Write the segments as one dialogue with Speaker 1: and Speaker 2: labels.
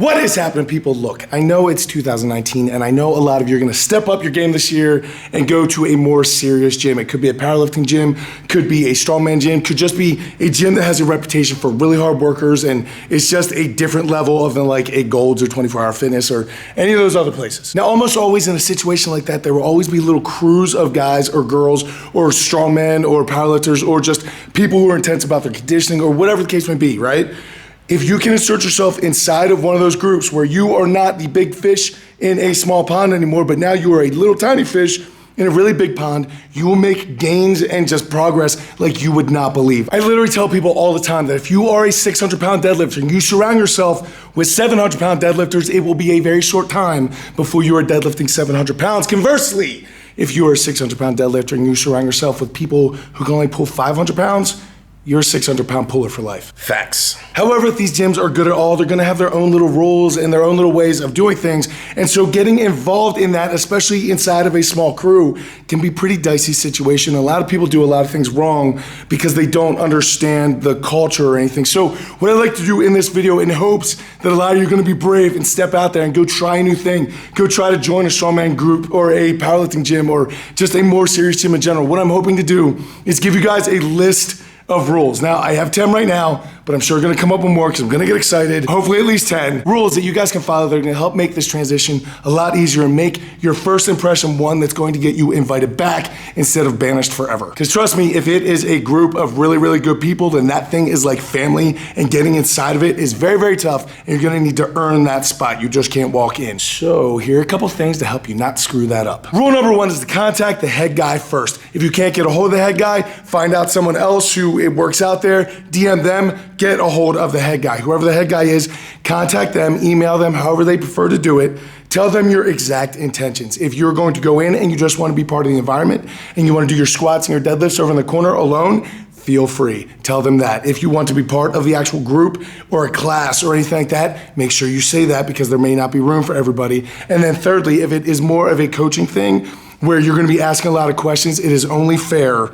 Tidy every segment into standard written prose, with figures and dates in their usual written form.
Speaker 1: What is happening, people? Look, I know it's 2019, and I know a lot of you are gonna step up your game this year and go to a more serious gym. It could be a powerlifting gym, could be a strongman gym, could just be a gym that has a reputation for really hard workers, and it's just a different level of than like a Gold's or 24 Hour Fitness or any of those other places. Now, almost always in a situation like that, there will always be little crews of guys or girls or strongmen or powerlifters or just people who are intense about their conditioning or whatever the case may be, right? If you can insert yourself inside of one of those groups where you are not the big fish in a small pond anymore, but now you are a little tiny fish in a really big pond, you will make gains and just progress like you would not believe. I literally tell people all the time that if you are a 600-pound deadlifter and you surround yourself with 700-pound deadlifters, it will be a very short time before you are deadlifting 700 pounds. Conversely, if you are a 600-pound deadlifter and you surround yourself with people who can only pull 500 pounds, you're a 600-pound puller for life. Facts. However, if these gyms are good at all, they're gonna have their own little rules and their own little ways of doing things. And so getting involved in that, especially inside of a small crew, can be a pretty dicey situation. A lot of people do a lot of things wrong because they don't understand the culture or anything. So what I'd like to do in this video, in hopes that a lot of you are gonna be brave and step out there and go try a new thing, go try to join a strongman group or a powerlifting gym or just a more serious gym in general. What I'm hoping to do is give you guys a list of rules. Now, I have 10 right now, but I'm sure gonna come up with more because I'm gonna get excited. Hopefully at least 10 rules that you guys can follow that are gonna help make this transition a lot easier and make your first impression one that's going to get you invited back instead of banished forever. Because trust me, if it is a group of really, really good people, then that thing is like family, and getting inside of it is very, very tough, and you're gonna need to earn that spot. You just can't walk in. So here are a couple things to help you not screw that up. Rule number one is to contact the head guy first. If you can't get a hold of the head guy, find out someone else who it works out there, DM them, get a hold of the head guy. Whoever the head guy is, contact them, email them, however they prefer to do it. Tell them your exact intentions. If you're going to go in and you just want to be part of the environment and you want to do your squats and your deadlifts over in the corner alone, feel free. Tell them that. If you want to be part of the actual group or a class or anything like that, make sure you say that because there may not be room for everybody. And then thirdly, if it is more of a coaching thing where you're going to be asking a lot of questions, it is only fair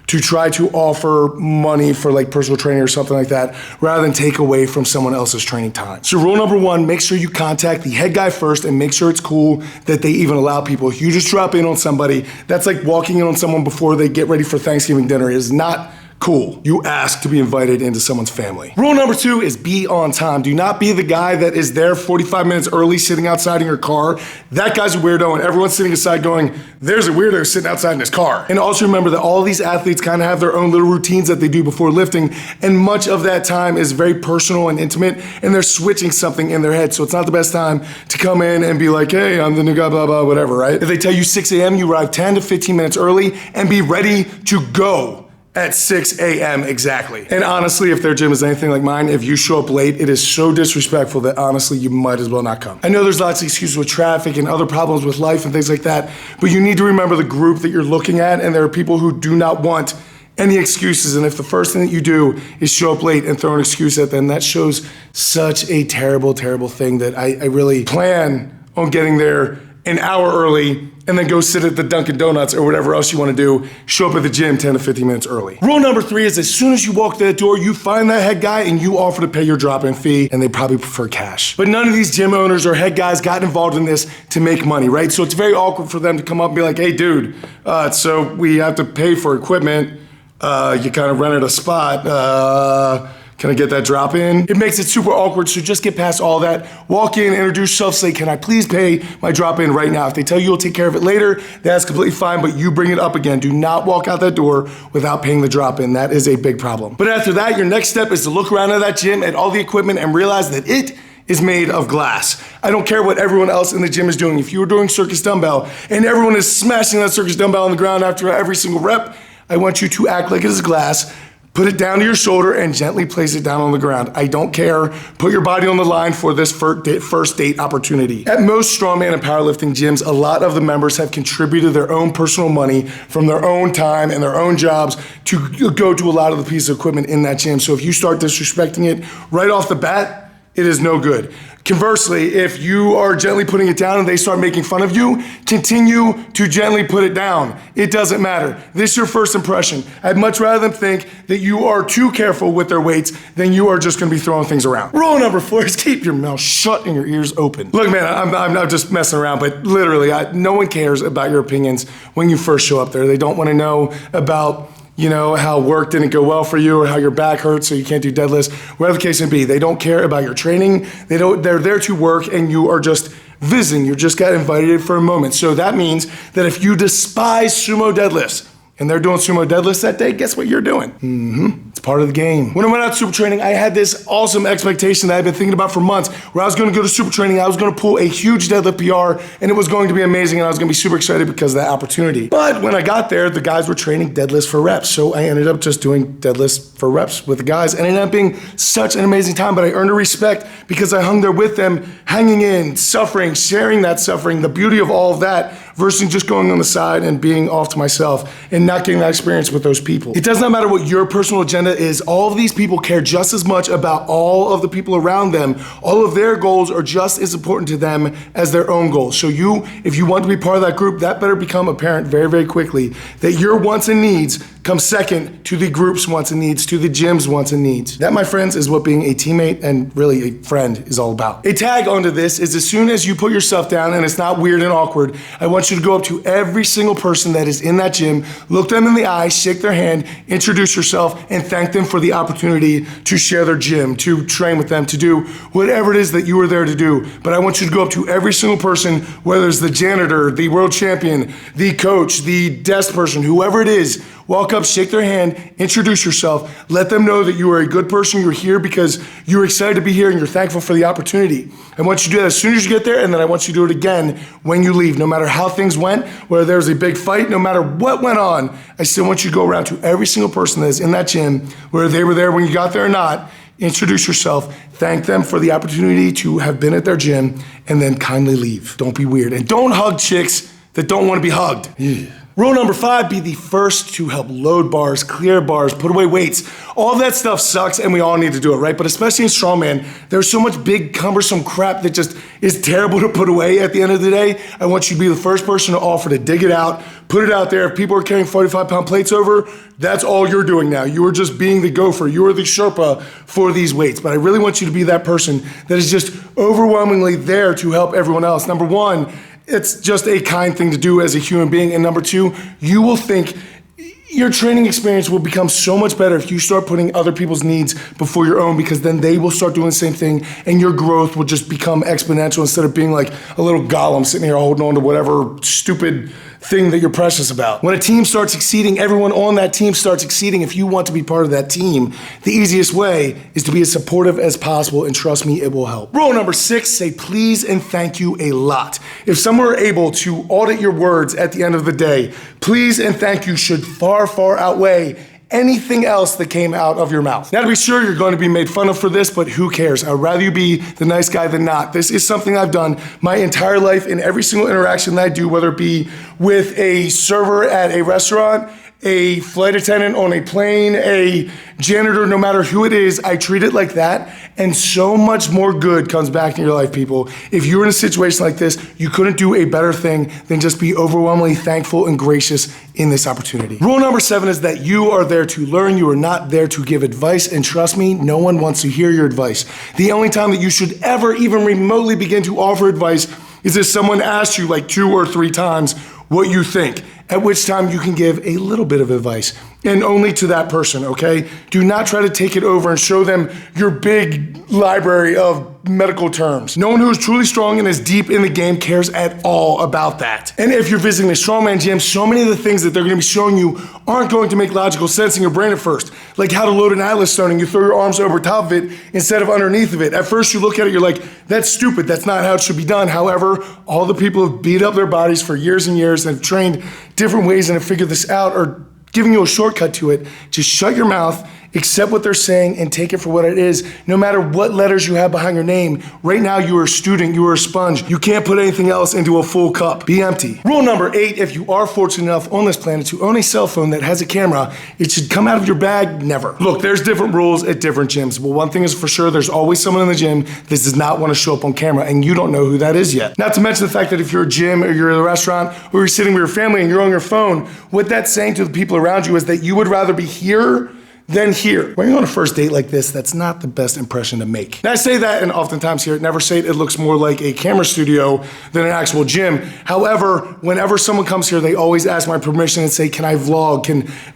Speaker 1: to try to offer money for like personal training or something like that, rather than take away from someone else's training time. So rule number one, make sure you contact the head guy first and make sure it's cool that they even allow people. If you just drop in on somebody, that's like walking in on someone before they get ready for Thanksgiving dinner. It is not cool. You ask to be invited into someone's family. Rule number two is be on time. Do not be the guy that is there 45 minutes early sitting outside in your car. That guy's a weirdo and everyone's sitting aside going, there's a weirdo sitting outside in his car. And also remember that all these athletes kind of have their own little routines that they do before lifting, and much of that time is very personal and intimate, and they're switching something in their head. So it's not the best time to come in and be like, hey, I'm the new guy, blah, blah, whatever, right? If they tell you 6 a.m., you arrive 10 to 15 minutes early and be ready to go at 6 a.m. exactly. And honestly, if their gym is anything like mine, if you show up late, it is so disrespectful that honestly, you might as well not come. I know there's lots of excuses with traffic and other problems with life and things like that, but you need to remember the group that you're looking at, and there are people who do not want any excuses. And if the first thing that you do is show up late and throw an excuse at them, that shows such a terrible, terrible thing that I really plan on getting there an hour early and then go sit at the Dunkin' Donuts or whatever else you want to do, show up at the gym 10 to 15 minutes early. Rule number three is as soon as you walk through that door, you find that head guy and you offer to pay your drop-in fee, and they probably prefer cash. But none of these gym owners or head guys got involved in this to make money, right? So it's very awkward for them to come up and be like, hey dude, so we have to pay for equipment. You kind of rented a spot. Can I get that drop in? It makes it super awkward, so just get past all that. Walk in, introduce yourself, say, can I please pay my drop in right now? If they tell you you'll take care of it later, that's completely fine, but you bring it up again. Do not walk out that door without paying the drop in. That is a big problem. But after that, your next step is to look around at that gym, at all the equipment, and realize that it is made of glass. I don't care what everyone else in the gym is doing. If you were doing circus dumbbell and everyone is smashing that circus dumbbell on the ground after every single rep, I want you to act like it is glass. Put it down to your shoulder and gently place it down on the ground. I don't care. Put your body on the line for this first date opportunity. At most strongman and powerlifting gyms, a lot of the members have contributed their own personal money from their own time and their own jobs to go to a lot of the pieces of equipment in that gym. So if you start disrespecting it right off the bat, it is no good. Conversely, if you are gently putting it down and they start making fun of you, continue to gently put it down. It doesn't matter. This is your first impression. I'd much rather them think that you are too careful with their weights than you are just gonna be throwing things around. Rule number 4 is keep your mouth shut and your ears open. Look, man, I'm not just messing around, but literally, no one cares about your opinions when you first show up there. They don't wanna know about how work didn't go well for you or how your back hurts so you can't do deadlifts, whatever the case may be. They don't care about your training. They're there to work and you are just visiting. You just got invited for a moment. So that means that if you despise sumo deadlifts and they're doing sumo deadlifts that day, guess what you're doing? It's part of the game. When I went out to super training, I had this awesome expectation that I've been thinking about for months where I was gonna go to super training, I was gonna pull a huge deadlift PR, and it was going to be amazing, and I was gonna be super excited because of that opportunity. But when I got there, the guys were training deadlifts for reps, so I ended up just doing deadlifts for reps with the guys, and it ended up being such an amazing time, but I earned a respect because I hung there with them, hanging in, suffering, sharing that suffering, the beauty of all of that, versus just going on the side and being off to myself and not getting that experience with those people. It does not matter what your personal agenda is. All of these people care just as much about all of the people around them. All of their goals are just as important to them as their own goals. So if you want to be part of that group, that better become apparent very, very quickly that your wants and needs come second to the group's wants and needs, to the gym's wants and needs. That, my friends, is what being a teammate and really a friend is all about. A tag onto this is as soon as you put yourself down and it's not weird and awkward, I want you to go up to every single person that is in that gym, look them in the eye, shake their hand, introduce yourself, and thank them for the opportunity to share their gym, to train with them, to do whatever it is that you were there to do. But I want you to go up to every single person, whether it's the janitor, the world champion, the coach, the desk person, whoever it is, walk up, shake their hand, introduce yourself, let them know that you are a good person, you're here because you're excited to be here and you're thankful for the opportunity. I want you to do that as soon as you get there, and then I want you to do it again when you leave. No matter how things went, whether there was a big fight, no matter what went on, I still want you to go around to every single person that is in that gym, whether they were there when you got there or not, introduce yourself, thank them for the opportunity to have been at their gym, and then kindly leave. Don't be weird. And don't hug chicks that don't want to be hugged. Yeah. Rule number 5, be the first to help load bars, clear bars, put away weights. All that stuff sucks and we all need to do it, right? But especially in strongman, there's so much big, cumbersome crap that just is terrible to put away at the end of the day. I want you to be the first person to offer to dig it out, put it out there. If people are carrying 45-pound plates over, that's all you're doing now. You are just being the gopher. You are the Sherpa for these weights. But I really want you to be that person that is just overwhelmingly there to help everyone else. Number 1, it's just a kind thing to do as a human being. And number 2, you will think your training experience will become so much better if you start putting other people's needs before your own, because then they will start doing the same thing and your growth will just become exponential instead of being like a little golem sitting here holding on to whatever stupid thing that you're precious about. When a team starts succeeding, everyone on that team starts succeeding. If you want to be part of that team, the easiest way is to be as supportive as possible, and trust me, it will help. Rule number 6, say please and thank you a lot. If someone are able to audit your words at the end of the day, please and thank you should far, far outweigh anything else that came out of your mouth. Now, to be sure, you're going to be made fun of for this, but who cares? I'd rather you be the nice guy than not. This is something I've done my entire life in every single interaction that I do, whether it be with a server at a restaurant, a flight attendant on a plane, a janitor, no matter who it is, I treat it like that. And so much more good comes back in your life, people. If you're in a situation like this, you couldn't do a better thing than just be overwhelmingly thankful and gracious in this opportunity. Rule number 7 is that you are there to learn. You are not there to give advice. And trust me, no one wants to hear your advice. The only time that you should ever even remotely begin to offer advice is if someone asks you like 2 or 3 times what you think, at which time you can give a little bit of advice, and only to that person, okay? Do not try to take it over and show them your big library of medical terms. No one who is truly strong and is deep in the game cares at all about that. And if you're visiting a strongman gym, so many of the things that they're gonna be showing you aren't going to make logical sense in your brain at first. Like how to load an Atlas stone and you throw your arms over top of it instead of underneath of it. At first you look at it, you're like, that's stupid, that's not how it should be done. However, all the people who have beat up their bodies for years and years and have trained different ways and have figured this out are giving you a shortcut to it. Just shut your mouth accept what they're saying and take it for what it is. No matter what letters you have behind your name, right now you are a student, you are a sponge. You can't put anything else into a full cup. Be empty. Rule number 8, if you are fortunate enough on this planet to own a cell phone that has a camera, it should come out of your bag never. Look, there's different rules at different gyms. Well, one thing is for sure, there's always someone in the gym that does not want to show up on camera, and you don't know who that is yet. Not to mention the fact that if you're a gym or you're at a restaurant or you're sitting with your family and you're on your phone, what that's saying to the people around you is that you would rather be here than here. When you're on a first date like this, that's not the best impression to make. And I say that, and oftentimes here at NEVERsate, it looks more like a camera studio than an actual gym. However, whenever someone comes here, they always ask my permission and say, can I vlog?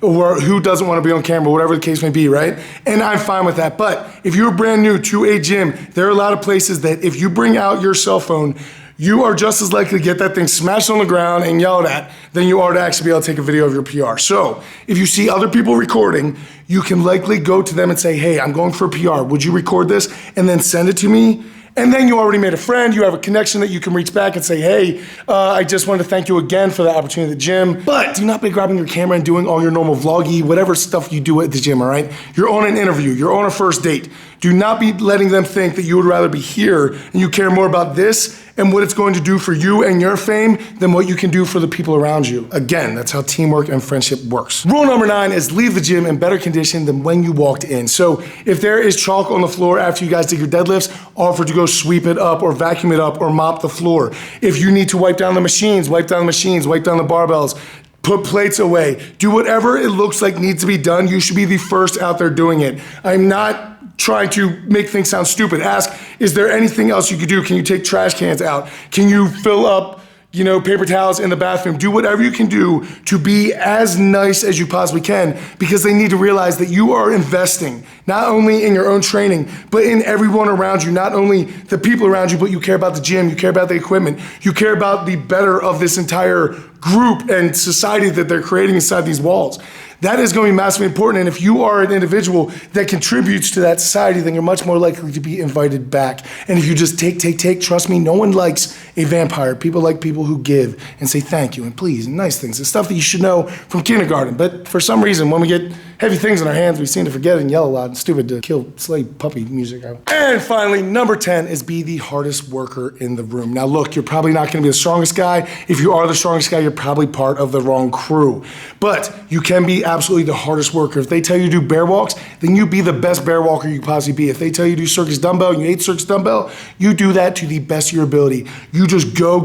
Speaker 1: Or who doesn't want to be on camera, whatever the case may be, right? And I'm fine with that. But if you're brand new to a gym, there are a lot of places that if you bring out your cell phone, you are just as likely to get that thing smashed on the ground and yelled at than you are to actually be able to take a video of your PR. So if you see other people recording, you can likely go to them and say, hey, I'm going for a PR. Would you record this? And then send it to me. And then you already made a friend, you have a connection that you can reach back and say, hey, I just wanted to thank you again for the opportunity at the gym. But do not be grabbing your camera and doing all your normal vloggy, whatever stuff you do at the gym, all right? You're on an interview, you're on a first date. Do not be letting them think that you would rather be here and you care more about this and what it's going to do for you and your fame than what you can do for the people around you. Again, that's how teamwork and friendship works. Rule number 9 is leave the gym in better condition than when you walked in. So if there is chalk on the floor after you guys did your deadlifts, offer to go sweep it up or vacuum it up or mop the floor. If you need to wipe down the machines, wipe down the machines, wipe down the barbells, put plates away, do whatever it looks like needs to be done. You should be the first out there doing it. I'm not trying to make things sound stupid. Ask, is there anything else you could do? Can you take trash cans out? Can you fill up, paper towels in the bathroom? Do whatever you can do to be as nice as you possibly can, because they need to realize that you are investing not only in your own training, but in everyone around you, not only the people around you, but you care about the gym, you care about the equipment, you care about the better of this entire group and society that they're creating inside these walls. That is going to be massively important, and if you are an individual that contributes to that society, then you're much more likely to be invited back. And if you just take, trust me, no one likes a vampire. People like people who give and say thank you and please and nice things. It's stuff that you should know from kindergarten, but for some reason, when we get heavy things in our hands, we seem to forget it and yell a lot. It's stupid to kill slave puppy music. And finally, number 10 is be the hardest worker in the room. Now look, you're probably not gonna be the strongest guy. If you are the strongest guy, you're probably part of the wrong crew. But you can be absolutely the hardest worker. If they tell you to do bear walks, then you be the best bear walker you could possibly be. If they tell you to do circus dumbbell and you hate circus dumbbell, you do that to the best of your ability. You just go.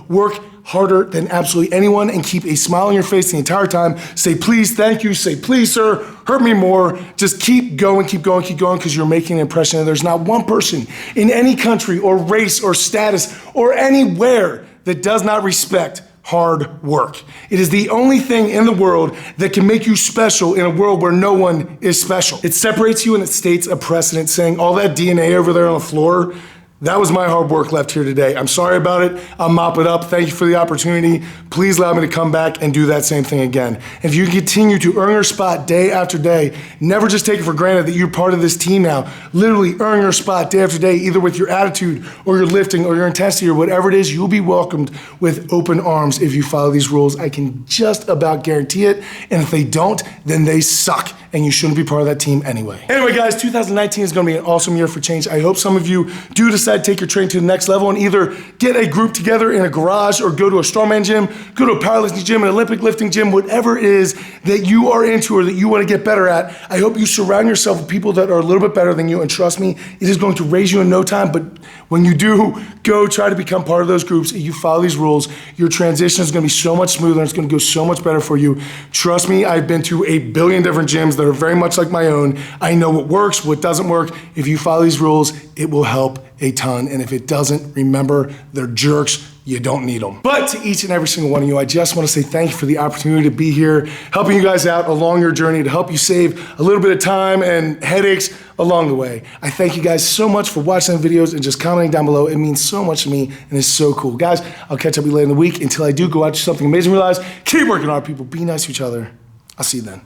Speaker 1: Work harder than absolutely anyone and keep a smile on your face the entire time. Say please, thank you, say please sir, hurt me more. Just keep going, because you're making an impression. And there's not one person in any country or race or status or anywhere that does not respect hard work. It is the only thing in the world that can make you special in a world where no one is special. It separates you and it states a precedent, saying all that DNA over there on the floor, that was my hard work left here today. I'm sorry about it. I'll mop it up. Thank you for the opportunity. Please allow me to come back and do that same thing again. If you continue to earn your spot day after day, never just take it for granted that you're part of this team now. Literally earn your spot day after day, either with your attitude or your lifting or your intensity or whatever it is, you'll be welcomed with open arms if you follow these rules. I can just about guarantee it. And if they don't, then they suck. And you shouldn't be part of that team anyway. Anyway, guys, 2019 is gonna be an awesome year for change. I hope some of you do decide to take your training to the next level and either get a group together in a garage or go to a strongman gym, go to a powerlifting gym, an Olympic lifting gym, whatever it is that you are into or that you wanna get better at. I hope you surround yourself with people that are a little bit better than you, and trust me, it is going to raise you in no time, but when you do, go try to become part of those groups. If you follow these rules, your transition is gonna be so much smoother and it's gonna go so much better for you. Trust me, I've been to a billion different gyms that are very much like my own. I know what works, what doesn't work. If you follow these rules, it will help a ton. And if it doesn't, remember, they're jerks. You don't need them. But to each and every single one of you, I just want to say thank you for the opportunity to be here, helping you guys out along your journey, to help you save a little bit of time and headaches along the way. I thank you guys so much for watching the videos and just commenting down below. It means so much to me and it's so cool. Guys, I'll catch up with you later in the week. Until I do go out to something amazing, realize, keep working hard, people. Be nice to each other. I'll see you then.